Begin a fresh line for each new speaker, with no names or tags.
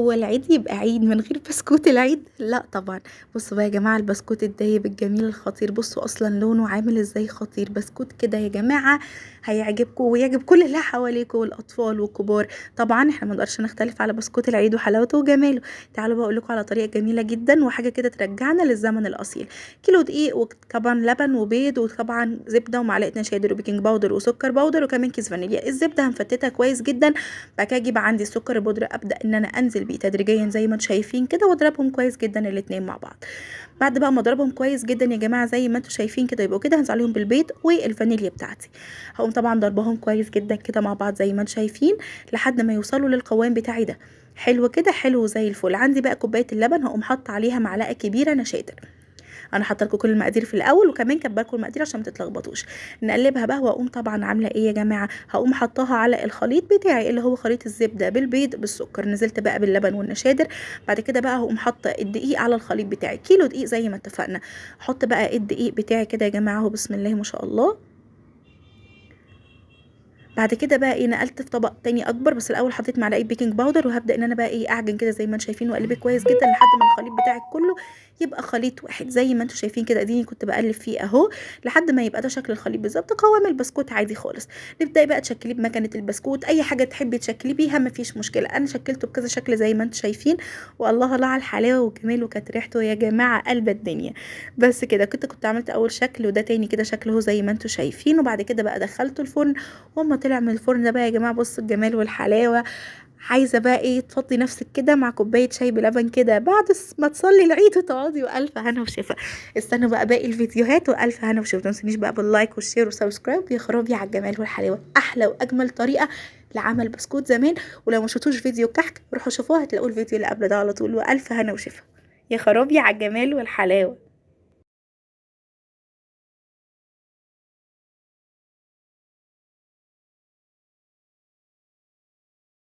هو العيد يبقى عيد من غير بسكوت العيد؟ لا طبعا. بصوا بقى يا جماعه البسكوت الدايب الجميل الخطير، بصوا اصلا لونه عامل ازاي خطير. بسكوت كده يا جماعه هيعجبكم ويعجب كل اللي حواليكم والاطفال والكبار. طبعا احنا ما نقدرش نختلف على بسكوت العيد وحلاوته وجماله. تعالوا بقى اقول لكم على طريقه جميله جدا وحاجه كده ترجعنا للزمن الاصيل. كيلو دقيق وطبعا لبن وبيض وطبعا زبده ومعلقه نشادر وبيكنج باودر وسكر باودر وكمان كيس فانيليا. الزبده هنفتتها كويس جدا. بعد كده اجيب عندي السكر البودره، ابدا ان انا انزل بيه تدريجيا زي ما انتم شايفين كده واضربهم كويس جدا الاتنين مع بعض. بعد بقى ما اضربهم كويس جدا يا جماعه زي ما انتم شايفين كده يبقوا كده، هنزل عليهم بالبيض والفانيليا بتاعتي. هقوم طبعا ضربهم كويس جدا كده مع بعض زي ما انتم شايفين لحد ما يوصلوا للقوام بتاعي ده. حلو كده، حلو زي الفل. عندي بقى كوبايه اللبن، هقوم حاطه عليها معلقه كبيره نشادر. انا حاطه لكم كل المقادير في الاول وكمان كاتبه لكم المقادير عشان ما تتلخبطوش. نقلبها بقى واقوم طبعا عامله ايه يا جماعه، هقوم حطاها على الخليط بتاعي اللي هو خليط الزبده بالبيض بالسكر. نزلت بقى باللبن والنشادر. بعد كده بقى هقوم حاطه الدقيق على الخليط بتاعي، كيلو دقيق زي ما اتفقنا. احط بقى الدقيق بتاعي كده يا جماعه اهو، بسم الله ما شاء الله. بعد كده بقى ايه، نقلت في طبق تاني اكبر، بس الاول حطيت معلقه بيكنج باودر وهبدا ان انا بقى ايه اعجن كده زي ما انتم شايفين واقلبه كويس جدا لحد ما الخليط بتاعك كله يبقى خليط واحد زي ما انتم شايفين كده. اديني كنت بقلب فيه اهو لحد ما يبقى ده شكل الخليط بالظبط، قوام البسكوت عادي خالص. نبداي بقى تشكليه بمكنه البسكوت، اي حاجه تحبي تشكليه بيها مفيش مشكله. انا شكلته بكذا شكل زي ما انتم شايفين، والله الله على الحلاوه والجمال، وكانت ريحته يا جماعه قلب الدنيا. بس كده كنت عملت اول شكل وده تاني كده شكله زي ما انتم شايفين. وبعد كده بقى دخلته الفرن، واما طلع من الفرن ده بقى يا جماعه بصوا الجمال والحلاوه. عايزه بقى ايه تفضي نفسك كده مع كوبايه شاي بلبن كده بعد ما تصلي العيد وتقعدي، والف هنا وشفا. استنوا بقى باقي الفيديوهات، والف هنا وشفا. ما تنسونيش بقى باللايك والشير والسبسكرايب. يا خرابي على الجمال والحلاوه، احلى واجمل طريقه لعمل بسكوت زمان. ولو ما شفتوش فيديو كحك روحوا شوفوه، هتلاقوا الفيديو اللي قبل ده على طول. والف هنا وشفا. يا خرابي على الجمال والحلاوه.